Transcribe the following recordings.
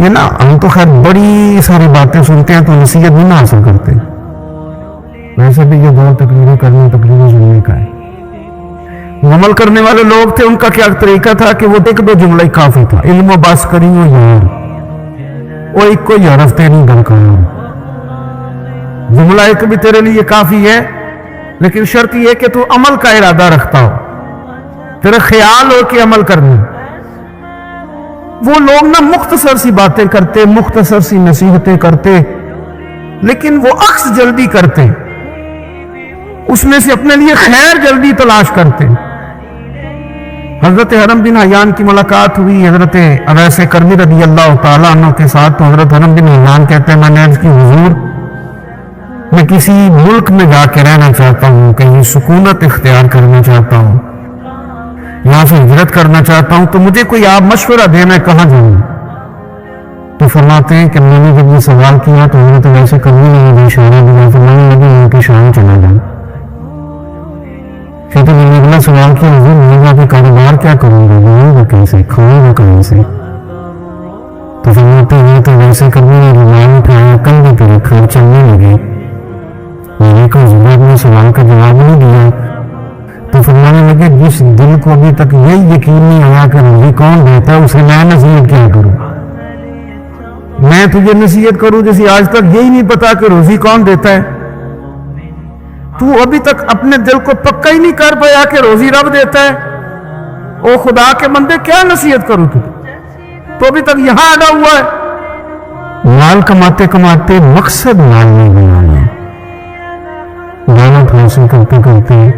یہ نا ہم تو خیر بڑی ساری باتیں سنتے ہیں تو نصیحت نہیں نہ حاصل کرتے. ویسے بھی یہ دور تقریریں کرنے تقریریں سننے کا ہے. وہ عمل کرنے والے لوگ تھے, ان کا کیا طریقہ تھا کہ وہ ایک دو جملہ کافی تھا. علم و بس کریو یار وہ ایک کوئی حرف تیری درکار, جملہ ایک بھی تیرے لیے کافی ہے, لیکن شرط یہ کہ تو عمل کا ارادہ رکھتا ہو, تیرا خیال ہو کہ عمل کرنا. وہ لوگ نا مختصر سی باتیں کرتے, مختصر سی نصیحتیں کرتے, لیکن وہ عکس جلدی کرتے, اس میں سے اپنے لیے خیر جلدی تلاش کرتے. حضرت حرم بن حیان کی ملاقات ہوئی حضرت اویس کرمی رضی اللہ تعالیٰ عنہ کے ساتھ. تو حضرت حرم بن حیان کہتے ہیں میں نے عرض کی حضور میں کسی ملک میں جا کے رہنا چاہتا ہوں, کہیں سکونت اختیار کرنا چاہتا ہوں, یہاں سے ہجرت کرنا چاہتا ہوں, تو مجھے کوئی آپ مشورہ دیں میں کہاں جاؤں. تو فرماتے ہیں کہ میں نے جب یہ سوال کیا تو حضرت ویسے کرمی نے اشارہ دیا, فرمانے لگے ان کی شان چلا جاؤں. پھر تو میں نے اگلا سوال کیا حضور میں جا کے کاروبار کیا کروں گا, بناؤں گا کیسے, کھاؤں گا کہیں سے. تو فرماتے ہیں تو ویسے کرمی نے رومال اٹھایا, کندھے پہ رکھا, چلنے لگے. میں نے کہا حضور نے سوال کا جواب نہیں دیا. تو فرمانے لگے جس دل کو ابھی تک یہی یقین نہیں آیا کہ روزی کون دیتا ہے اسے میں نصیحت کیا کروں. میں تجھے نصیحت کروں جیسے آج تک یہی نہیں پتا کہ روزی کون دیتا ہے, تو ابھی تک اپنے دل کو پکا ہی نہیں کر پایا کہ روزی رب دیتا ہے. او خدا کے بندے کیا نصیحت کروں تجھے, تو ابھی تک یہاں اڑا ہوا ہے. مال کماتے کماتے مقصد مال نہیں بنانا, دولت حاصل کرتے کرتے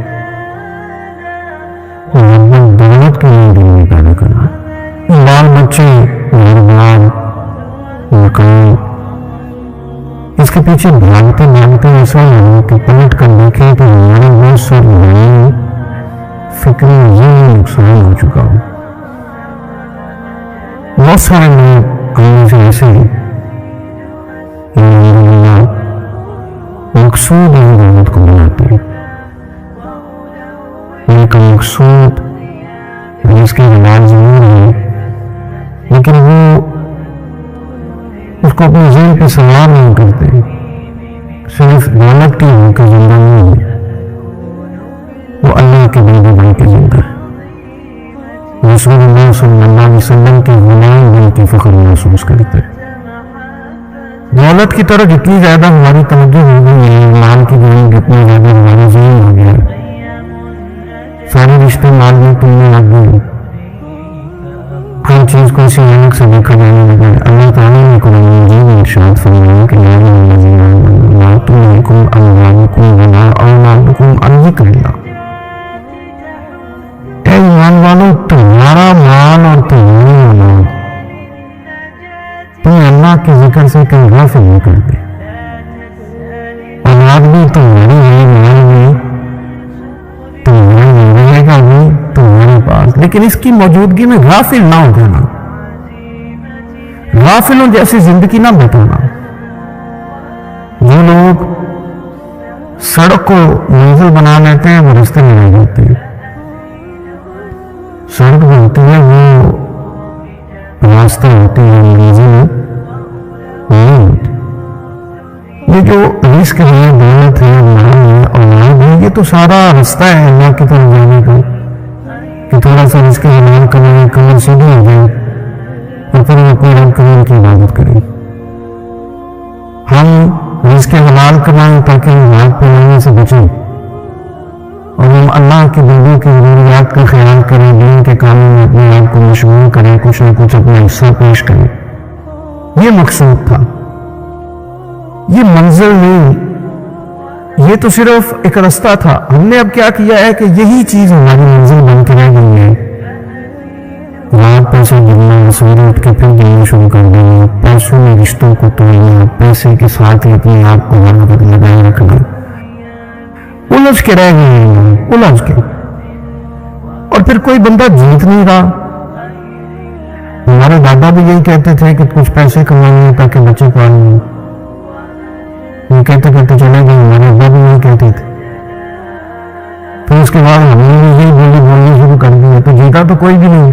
دولت کے لیے دل میں پیدا کرنا, بال بچے, گھر مکان, اس کے پیچھے بھاگتے بھاگتے ایسا لگا کہ پلٹ کر دیکھے کہ ہمارے بہت سارے فکری ذہنی نقصان ہو چکا ہو. بہت سارے لوگ ہم سے ایسے مقصود ہی دولت کو بناتے ہیں. ان کا مقصود اس کے علاج ضرور ہے, لیکن وہ اس کو اپنے ذہن پہ سوار نہیں کرتے. صرف دولت کی ہو کے زندہ نہیں ہے, وہ اللہ کے بندے بن کے زندہ ہے. رسول اللہ صلی اللہ علیہ وسلم کے غلام بن کے فخر محسوس کرتے. دولت کی طرف جتنی زیادہ ہماری توجہ ہو گئی ہے, مال کی جانب جتنا زیادہ ہمارا ذہن ہو گیا, سارے رشتے مال میں تلنے لگ گئے, ہر چیز کو اسی عینک سے دیکھا جانے لگا. اللہ تعالیٰ نے قرآن مجید میں ارشاد فرمایا کہ یا ایھا الذین آمنوا لا تلہکم اموالکم ولا اولادکم عن ذکر اللہ. اے ایمان والو, تمہارا مال اور تمہاری اولاد تمہیں اللہ کے ذکر سے کہیں غافل نہیں کرتے. اولاد بھی تمہاری ہے, مال بھی تمہاری رہے گا بھی تمہارے پاس, لیکن اس کی موجودگی میں غافل نہ ہو جانا, غافلوں جیسی زندگی نہ بتانا. جو لوگ سڑک کو منزل بنا لیتے ہیں وہ راستے میں رہ جاتے ہیں. سڑک بنتی ہے وہ راستہ ہوتی ہے, منزل نہیں. یہ جو رزق ہے, دولت ہے, مال ہے, اولاد ہے, یہ تو سارا راستہ ہے اللہ کی طرف جانے کا, کہ تھوڑا سا رزق حلال کریں, کمر سیدھی ہو جائے اور پھر اپنے رب کریم کی عبادت کریں. ہم رزق حلال کرائیں تاکہ ہم ہاتھ پھیلانے سے بچیں, اور ہم اللہ کے بندوں کی ضروریات کا خیال کریں, دین کے کاموں میں اپنے آپ کو مشغول کریں, کچھ نہ کچھ اپنا حصہ پیش کریں. یہ مقصود تھا, یہ منزل نہیں, یہ تو صرف ایک راستہ تھا. ہم نے اب کیا کیا ہے کہ یہی چیز ہماری منزل بن کے رہ گئی ہے. رات پیسے گرنا, سویرے اٹھ کے پھر گرنا شروع کر دینا, پیسوں میں رشتوں کو توڑنا, پیسے کے ساتھ ہی اپنے آپ کو برابر لگائے رکھنا, الجھ کے رہ گئے ہیں, الجھ کے. اور پھر کوئی بندہ جیت نہیں رہا. ہمارے دادا بھی یہی کہتے تھے کہ کچھ پیسے کمائیں تاکہ بچے پالیں, یہ کہتے کہتے چلے گئے. ہمارے ابا بھی یہی کہتے تھے. پھر اس کے بعد ہم نے یہی بولنے شروع کر دی, تو جیتا تو کوئی بھی نہیں.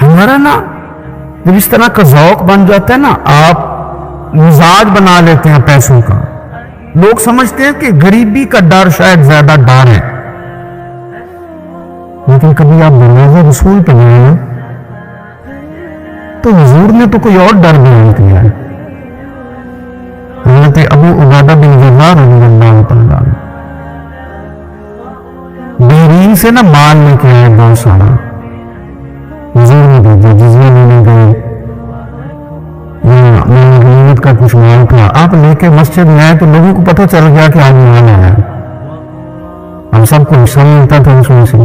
ہمارا نا جب اس طرح کا ذوق بن جاتا ہے نا, آپ مزاج بنا لیتے ہیں پیسوں کا. لوگ سمجھتے ہیں کہ غریبی کا ڈر شاید زیادہ ڈر ہے, لیکن کبھی آپ دروازے رسول پہ گئے نا تو حضور نے تو کوئی اور ڈر بیان کیا ہے. حضرت ابو عبیدہ بن جراح رضی اللہ تعالیٰ بحرین سے نا مال لے کے آئے بہت سارا, حضور نے بھیجا, جزیہ لینے گئے, غنیمت کا کچھ مال تھا, آپ لے کے مسجد میں آئے تو لوگوں کو پتہ چل گیا کہ آج مال آیا ہے. ہم سب کو حصہ ملتا تھا اس میں سے,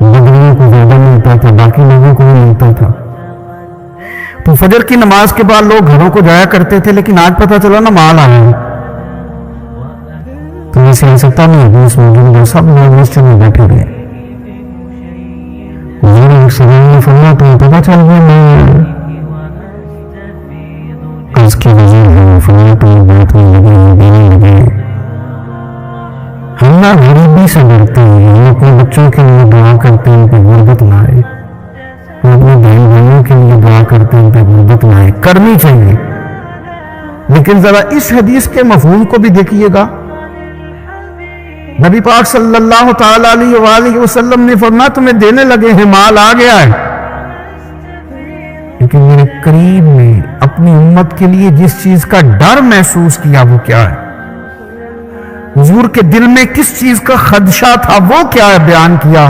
بدریوں کو زیادہ ملتا تھا, باقی لوگوں کو بھی ملتا تھا. تو فجر کی نماز کے بعد لوگ گھروں کو جایا کرتے تھے, لیکن آج پتہ چلا نا مال آیا ہے. تو یہ سیاستہ میں حدیث موجود ہے, سب لوگ مسجد میں بیٹھے رہے. حضور علیہ السلام نے فرمایا تمہیں پتہ چل گیا میں اس کے وزیر ہوں, فرمایا تمہیں بات میں لگے دینے لگے. ہم نہ غریبی سے ڈرتے ہیں, ہم اپنے بچوں کے لیے دعا کرتے ہیں کہ غربت نہ آئے, ہم اپنے بہن بھائیوں کے لیے دعا کرتے ہیں کہ غربت نہ آئے, کرنی چاہیے. لیکن ذرا اس حدیث کے مفہوم کو بھی دیکھیے گا. نبی پاک صلی اللہ تعالی علیہ وآلہ وسلم نے فرمایا تمہیں دینے لگے ہیں, مال آ گیا ہے, لیکن میرے قریب میں اپنی امت کے لیے جس چیز کا ڈر محسوس کیا وہ کیا ہے؟ حضور کے دل میں کس چیز کا خدشہ تھا وہ کیا ہے بیان کیا.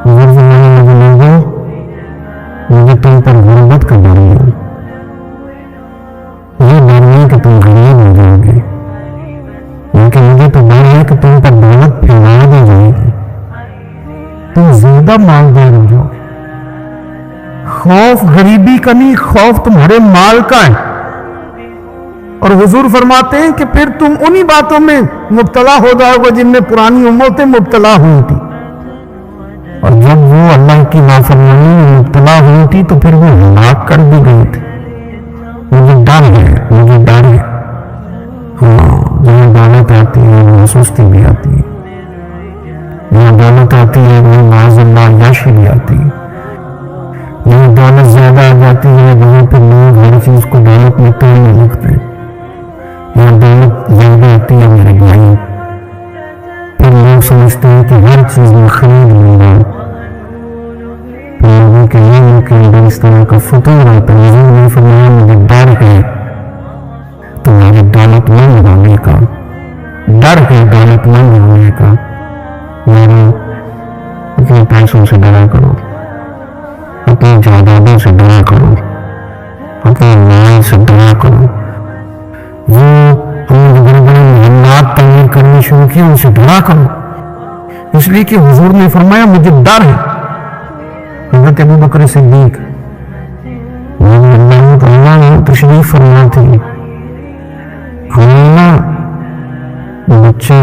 حضور فرمانے لگے لوگوں مجھے تم پر غربت کا ڈر ہے, یہ ڈر نہیں کہ تم غریب ہو جاؤ گے, لیکن مجھے تو ڈر ہے کہ تم پر دولت پھیلا دی جائے گی, تم زیادہ مالدار ہو جاؤ. خوف غریبی کا نہیں, خوف تمہارے مال کا ہے. اور حضور فرماتے ہیں کہ پھر تم انہی باتوں میں مبتلا ہو جاؤ گے جن میں پرانی امتیں مبتلا ہوئی تھی, اور جب وہ اللہ کی نافرمانی میں مبتلا ہوئی تھی تو پھر وہ ہلاک کر دی گئی تھی. مجھے ڈر ہے, مجھے ڈر ہے. ہاں, جہاں دولت آتی ہے وہاں سستی بھی آتی ہے, جہاں دولت آتی ہے وہاں معاذ اللہ عیاشی بھی آتی ہے. جہاں دولت زیادہ آ جاتی ہے وہاں پہ لوگ ہر چیز کو دولت میں توڑنے لگتے ہیں. یہاں دولت زیادہ آتی ہے میرے بھائی, پھر لوگ سمجھتے ہیں کہ ہر چیز میں خرید لوں گا. پھر لوگوں کے علم کے اندر اس طرح کا فطور آتا ہے. حضور نے فرمایا مجھے ڈر ہے تمہاری دولت مند ہونے کا, ڈر ہے دولت مند ہونے کا. میرے اپنے پیسوں سے ڈرا کرو, اپنی جائیدادوں سے ڈرا کرو, اپنے مال سے ڈرا کرو. وہ ہم نے بڑے بڑے محلات تعمیر کرنے شروع کیے, ان سے ڈرا کرو, اس لیے کہ حضور نے فرمایا مجھے ڈر ہے. حضرت ابو بکر صدیق رضی اللہ تعالیٰ تشریف فرما تھے. ہمیں نا بچے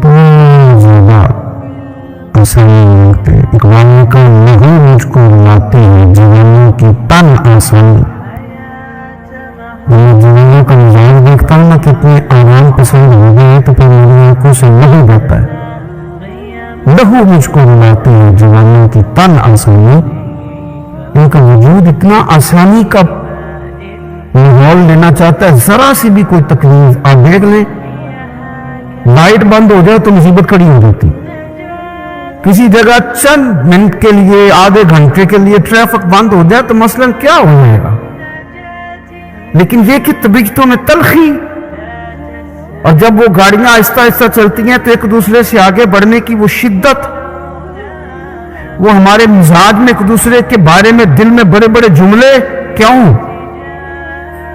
بہت زیادہ آسانی مانگتے, اقبال کا نہیں مجھ کو رلاتے ہیں جوانوں کی تن آسانی. میں جوانوں کا مزاج دیکھتا ہوں نا کتنے آرام پسند ہو گئے تو پھر میری آنکھوں سے لہو جاتا ہے. لہو مجھ کو رلاتے ہیں جوانوں کی تن آسانی. ان کا وجود اتنا آسانی کا ماحول لینا چاہتا ہے, ذرا سی بھی کوئی تکلیف آپ دیکھ لیں, لائٹ بند ہو جائے تو مصیبت کھڑی ہو جاتی. کسی جگہ چند منٹ کے لیے, آدھے گھنٹے کے لیے ٹریفک بند ہو جائے تو مثلاً کیا ہو جائے گا. لیکن یہ کہ طبیعتوں میں تلخی, اور جب وہ گاڑیاں آہستہ آہستہ چلتی ہیں تو ایک دوسرے سے آگے بڑھنے کی وہ شدت, وہ ہمارے مزاج میں ایک دوسرے کے بارے میں دل میں بڑے بڑے جملے, کیوں؟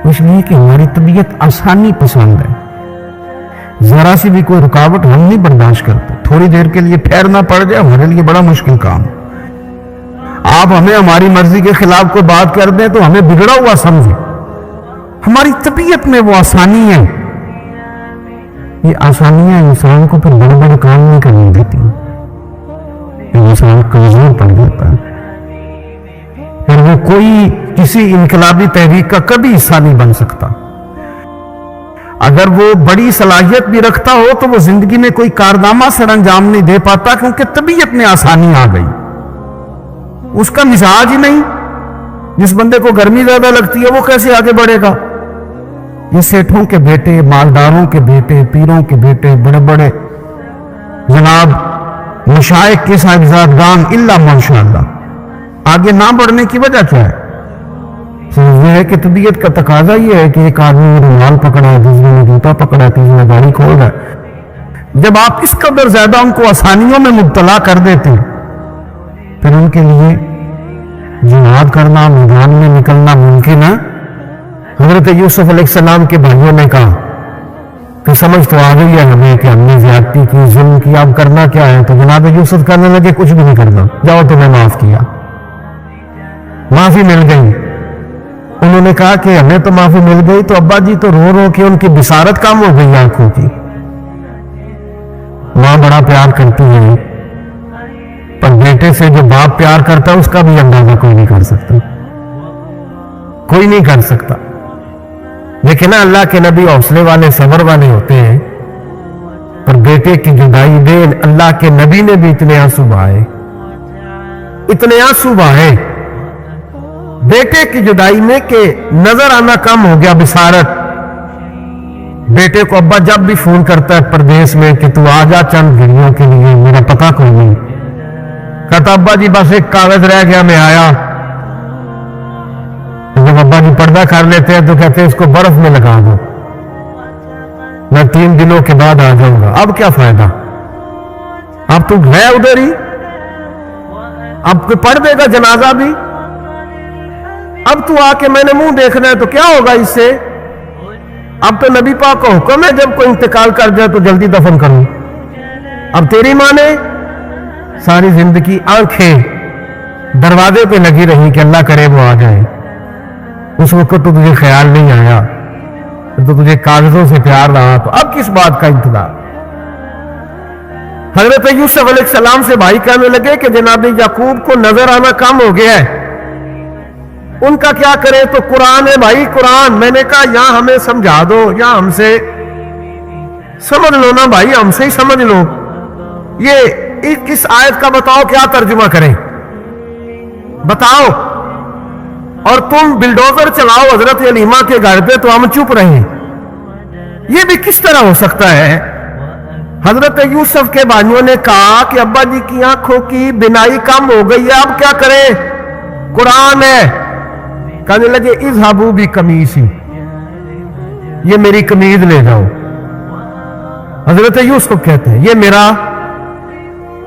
اس لیے کہ ہماری طبیعت آسانی پسند ہے. ذرا سی بھی کوئی رکاوٹ ہم نہیں برداشت کرتے. تھوڑی دیر کے لیے ٹھہرنا پڑ جائے ہمارے لیے بڑا مشکل کام. آپ ہمیں ہماری مرضی کے خلاف کوئی بات کر دیں تو ہمیں بگڑا ہوا سمجھیں. ہماری طبیعت میں وہ آسانی ہے. یہ آسانیاں انسان کو پھر بڑے بڑے کام نہیں کرنے دیتی, انسان کمزور پڑ جاتا ہے. پھر وہ کوئی کسی انقلابی تحریک کا کبھی حصہ نہیں بن سکتا. اگر وہ بڑی صلاحیت بھی رکھتا ہو تو وہ زندگی میں کوئی کارنامہ سر انجام نہیں دے پاتا, کیونکہ طبیعت میں آسانی آ گئی. اس کا مزاج ہی نہیں. جس بندے کو گرمی زیادہ لگتی ہے وہ کیسے آگے بڑھے گا؟ یہ سیٹھوں کے بیٹے، مالداروں کے بیٹے، پیروں کے بیٹے، بڑے بڑے جناب مشائخ کے صاحبزادگان الا ماشاءاللہ، آگے نہ بڑھنے کی وجہ کیا ہے؟ صرف یہ ہے کہ طبیعت کا تقاضا یہ ہے کہ ایک آدمی نے رومال پکڑا ہے، دوسرے نے جوتا پکڑا ہے، تیسرے نے گاڑی کھول رہا ہے. جب آپ اس قدر زیادہ ان کو آسانیوں میں مبتلا کر دیتے پھر ان کے لیے جہاد کرنا، میدان میں نکلنا ممکن ہے؟ حضرت یوسف علیہ السلام کے بھائیوں نے کہا کہ سمجھ تو آ گئی ہے ہمیں کہ ہم نے زیادتی کی، ظلم کیا، اب کرنا کیا ہے؟ تو جناب یوسف کہنے لگے کچھ بھی نہیں کرنا، جاؤ تمہیں معاف کیا. معافی مل گئی. انہوں نے کہا کہ ہمیں تو معافی مل گئی، تو ابا جی تو رو رو کے ان کی بصارت کم ہو گئی آنکھوں کی. ماں بڑا پیار کرتی ہے، پر بیٹے سے جو باپ پیار کرتا ہے اس کا بھی اندازہ کوئی نہیں کر سکتا، کوئی نہیں کر سکتا. لیکن اللہ کے نبی حوصلے والے، صبر والے ہوتے ہیں. پر بیٹے کی جدائی دے اللہ کے نبی نے بھی اتنے آنسو بہائے، اتنے آنسو بہائے بیٹے کی جدائی میں کہ نظر آنا کم ہو گیا بصارت. بیٹے کو ابا جب بھی فون کرتا ہے پردیس میں کہ تو آ جا چند گھڑیوں کے لیے، میرا پتہ کوئی نہیں. کہتا ابا جی بس ایک کاغذ رہ گیا، میں آیا. جب ابا جی پردہ کر لیتے ہیں تو کہتے ہیں اس کو برف میں لگا دو، میں 3 دنوں کے بعد آ جاؤں گا. اب کیا فائدہ؟ اب تو ہے ادھر ہی، اب کوئی پڑھ دے گا جنازہ بھی. اب تو آ کے میں نے منہ دیکھنا ہے تو کیا ہوگا اس سے؟ اب تو نبی پاک کا حکم ہے جب کوئی انتقال کر جائے تو جلدی دفن کرو. اب تیری ماں نے ساری زندگی آنکھیں دروازے پہ لگی رہی کہ اللہ کرے وہ آ جائے. اس وقت تو تجھے خیال نہیں آیا، تو تجھے کاغذوں سے پیار رہا، تو اب کس بات کا انتظار؟ حضرت یوسف علیہ السلام سے بھائی کہنے لگے کہ جناب یعقوب کو نظر آنا کم ہو گیا ہے، ان کا کیا کرے؟ تو قرآن ہے بھائی، قرآن. میں نے کہا یا ہمیں سمجھا دو یا ہم سے سمجھ لو نا بھائی، ہم سے ہی سمجھ لو. یہ کس آیت کا بتاؤ، کیا ترجمہ کریں بتاؤ. اور تم بلڈوزر چلاؤ حضرت علیمہ کے گھر پہ تو ہم چپ رہے. یہ بھی کس طرح ہو سکتا ہے؟ حضرت یوسف کے بھائیوں نے کہا کہ ابا جی کی آنکھوں کی بینائی کم ہو گئی ہے، اب کیا کریں؟ قرآن ہے. کہنے لگے اذهبوا بقمیصی، یہ میری قمیض لے جاؤ. حضرت یوسف کہتے ہیں یہ میرا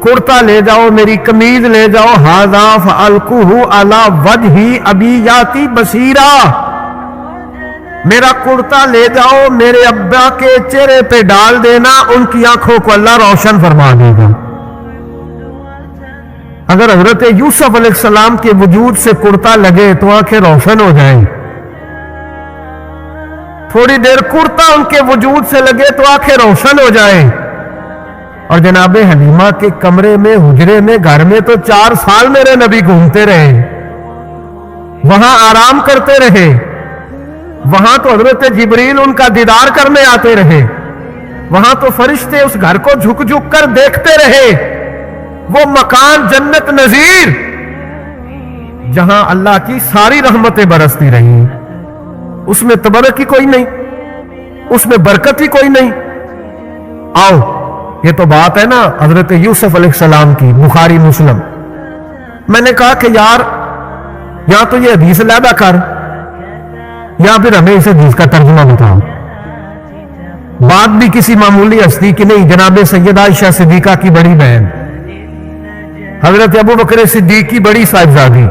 کرتا لے جاؤ، میری قمیض لے جاؤ. ھذا فالقوہ علی وجہ ابی یاتی بصیرا، میرا کرتا لے جاؤ میرے ابا کے چہرے پہ ڈال دینا، ان کی آنکھوں کو اللہ روشن فرما دے گا. اگر حضرت یوسف علیہ السلام کے وجود سے کرتا لگے تو آنکھیں روشن ہو جائیں. تھوڑی دیر کرتا ان کے وجود سے لگے تو آنکھیں روشن ہو جائیں. اور جناب حلیمہ کے کمرے میں، حجرے میں، گھر میں تو 4 سال میرے نبی گھومتے رہے، وہاں آرام کرتے رہے. وہاں تو حضرت جبریل ان کا دیدار کرنے آتے رہے، وہاں تو فرشتے اس گھر کو جھک جھک کر دیکھتے رہے. وہ مکان جنت نظیر جہاں اللہ کی ساری رحمتیں برستی رہی، اس میں تبرک ہی کوئی نہیں، اس میں برکت ہی کوئی نہیں. آؤ یہ تو بات ہے نا حضرت یوسف علیہ السلام کی، بخاری مسلم. میں نے کہا کہ یار یا تو یہ حدیث علیحدہ کر یا پھر ہمیں اس حدیث کا ترجمہ بتاؤ. بات بھی کسی معمولی ہستی کی نہیں، جناب سیدہ عائشہ صدیقہ کی بڑی بہن، حضرت ابو بکر صدیق کی بڑی صاحبزادی،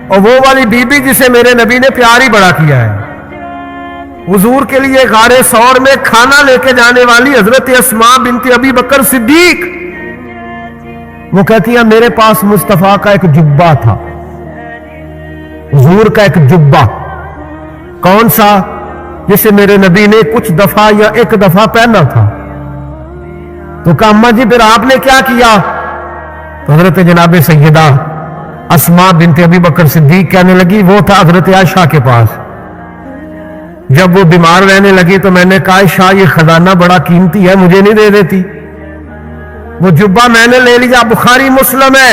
اور وہ والی بی بی جسے میرے نبی نے پیار ہی بڑا کیا ہے. حضور کے لیے غار ثور میں کھانا لے کے جانے والی حضرت اسماء بنت ابی بکر صدیق، وہ کہتی ہے میرے پاس مصطفیٰ کا ایک جبہ تھا، حضور کا ایک جبہ. کون سا؟ جسے میرے نبی نے کچھ دفعہ یا ایک دفعہ پہنا تھا. تو کہا اماں جی پھر آپ نے کیا کیا؟ تو حضرت جناب سیدہ اسماء بنت ابی بکر صدیق کہنے لگی وہ تھا حضرت عائشہ کے پاس. جب وہ بیمار رہنے لگی تو میں نے کہا عائشہ یہ خزانہ بڑا قیمتی ہے، مجھے نہیں دے دیتی؟ وہ جبہ میں نے لے لیا، بخاری مسلم ہے.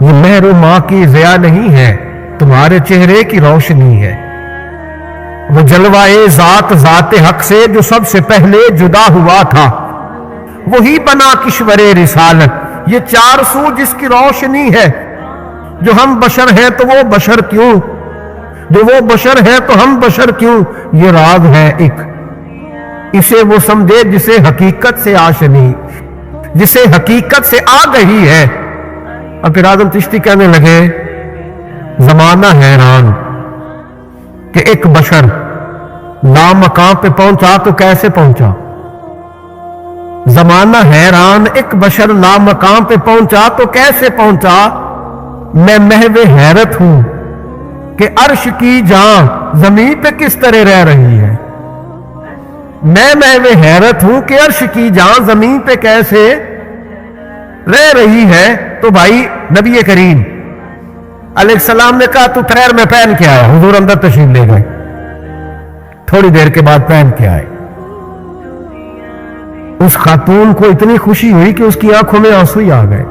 یہ مہر و ماں کی ضیا نہیں ہے، تمہارے چہرے کی روشنی ہے۔ وہ جلوائے ذات ذات حق سے جو سب سے پہلے جدا ہوا تھا، وہی بنا کشور رسالت، یہ چار سو جس کی روشنی ہے۔ جو ہم بشر ہیں تو وہ بشر کیوں، جو وہ بشر ہے تو ہم بشر کیوں، یہ راز ہے ایک، اسے وہ سمجھے جسے حقیقت سے آشنی، جسے حقیقت سے آ گئی ہے۔ اب پھر اعظم چشتی کہنے لگے زمانہ حیران کہ ایک بشر لامقام پہ پہنچا تو کیسے پہنچا، زمانہ حیران ایک بشر لامقام پہ پہنچا تو کیسے پہنچا۔ میں محو حیرت ہوں کہ عرش کی جان زمین پہ کس طرح رہ رہی ہے، میں محو حیرت ہوں کہ عرش کی جان زمین پہ کیسے رہ رہی ہے۔ تو بھائی نبی کریم علیہ السلام نے کہا تو ٹھہر میں پہن کے آیا۔ حضور اندر تشریف لے گئے، تھوڑی دیر کے بعد پہن کے آئے۔ اس خاتون کو اتنی خوشی ہوئی کہ اس کی آنکھوں میں آنسو ہی آ گئے،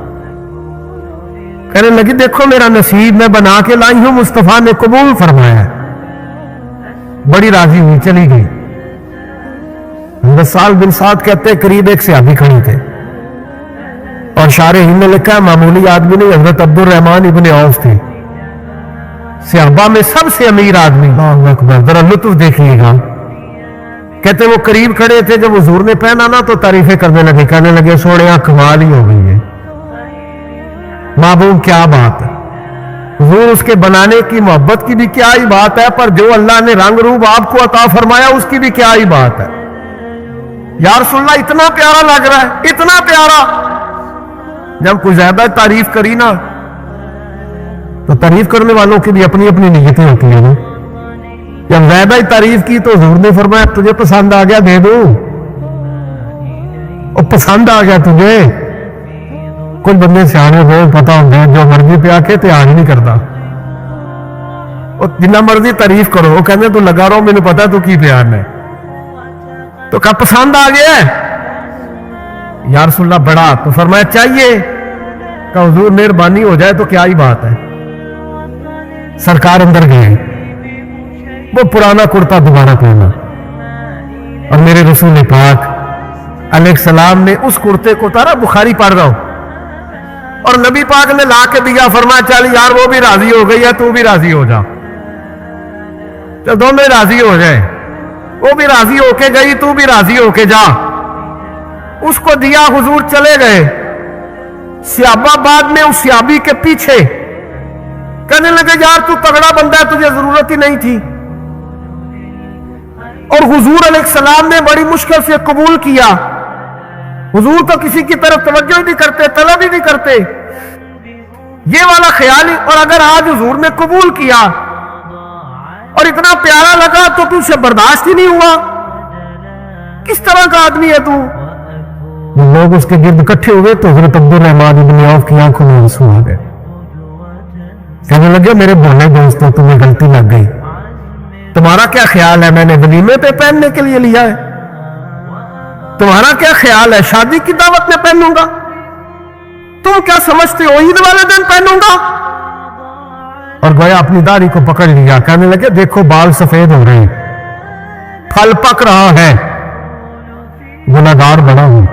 کہنے لگی دیکھو میرا نصیب میں بنا کے لائی ہوں، مصطفیٰ نے قبول فرمایا۔ بڑی راضی ہوئی، چلی گئی۔ حضرت سال بن سعد کہتے قریب ایک صحابی کھڑے تھے، اور شارحین نے لکھا ہے معمولی آدمی نہیں، حضرت عبد الرحمن ابن عوف تھے، صحابہ میں سب سے امیر آدمی۔ اللہ اکبر، ذرا لطف دیکھیے گا۔ کہتے وہ قریب کھڑے تھے، جب حضور نے پہنا نا تو تعریفیں کرنے لگے، کہنے لگے سونے کمال ہی ہو گئی ہے، محبوب کیا بات ہے۔ حضور اس کے بنانے کی محبت کی بھی کیا ہی بات ہے، پر جو اللہ نے رنگ روپ آپ کو عطا فرمایا اس کی بھی کیا ہی بات ہے۔ یا رسول اللہ اتنا پیارا لگ رہا ہے، اتنا پیارا۔ جب کوئی زیادہ تعریف کری نا تو تعریف کرنے والوں کی بھی اپنی اپنی نیتیں ہوتی ہیں نا۔ جب زیادہ ہی تعریف کی تو حضور نے فرمایا تجھے پسند آ گیا دے دوں، اور پسند آ گیا تجھے۔ کچھ بندے سیانے ہوئے پتا ہوتے ہیں جو مرضی پہ آ کے تیار نہیں کرتا، اور جنہ مرضی تعریف کرو وہ کہنے تو لگا رہو مجھے پتا تو کی پیار ہے، تو کہا پسند آ گیا ہے یا رسول اللہ بڑا، تو فرمایا چاہیے، کہ حضور مہربانی ہو جائے تو کیا ہی بات ہے۔ سرکار اندر گئے، وہ پرانا کرتا دوبارہ پہنا، اور میرے رسول پاک علیہ السلام نے اس کرتے کو اتارا، بخاری پڑھ رہا ہوں، اور نبی پاک نے لا کے دیا، فرمایا چل یار وہ بھی راضی ہو گئی ہے تو بھی راضی ہو جا، تو دونوں راضی ہو جائے، وہ بھی راضی ہو کے گئی تو بھی راضی ہو کے جا۔ اس کو دیا، حضور چلے گئے۔ صحابہ بعد میں اس صحابی کے پیچھے کہنے لگے یار تو تگڑا بندہ ہے، تجھے ضرورت ہی نہیں تھی، اور حضور علیہ السلام نے بڑی مشکل سے قبول کیا۔ حضور تو کسی کی طرف توجہ ہی نہیں کرتے، طلب ہی نہیں کرتے، یہ والا خیال ہی۔ اور اگر آج حضور نے قبول کیا اور اتنا پیارا لگا تو تم سے برداشت ہی نہیں ہوا، کس طرح کا آدمی ہے تو۔ لوگ اس کے گرد اکٹھے ہوئے تو حضرت عبد الرحمن ابن عوف کی آنکھوں میں آنسو آ گئے، کہنے لگے میرے بھولے دوستوں تمہیں غلطی لگ گئی، تمہارا کیا خیال ہے میں نے ولیمے پہ پہننے کے لیے لیا ہے، تمہارا کیا خیال ہے شادی کی دعوت میں پہنوں گا، تم کیا سمجھتے ہو عید والے دن پہنوں گا۔ اور گویا اپنی داڑھی کو پکڑ لیا، کہنے لگے دیکھو بال سفید ہو رہے ہیں، پھل پک رہا ہے، گناہگار بڑا ہوں،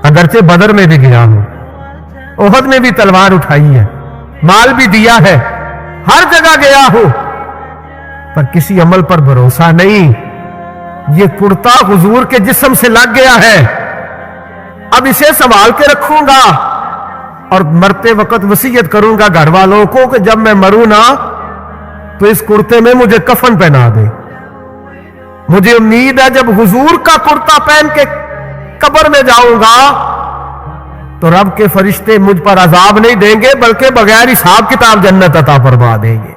اگرچہ بدر میں بھی گیا ہوں، احد میں بھی تلوار اٹھائی ہے، مال بھی دیا ہے، ہر جگہ گیا ہوں، پر کسی عمل پر بھروسہ نہیں۔ یہ کرتا حضور کے جسم سے لگ گیا ہے، اب اسے سنبھال کے رکھوں گا، اور مرتے وقت وصیت کروں گا گھر والوں کو کہ جب میں مروں نا تو اس کرتے میں مجھے کفن پہنا دے۔ مجھے امید ہے جب حضور کا کرتا پہن کے قبر میں جاؤں گا تو رب کے فرشتے مجھ پر عذاب نہیں دیں گے، بلکہ بغیر حساب کتاب جنت عطا فرما دیں گے۔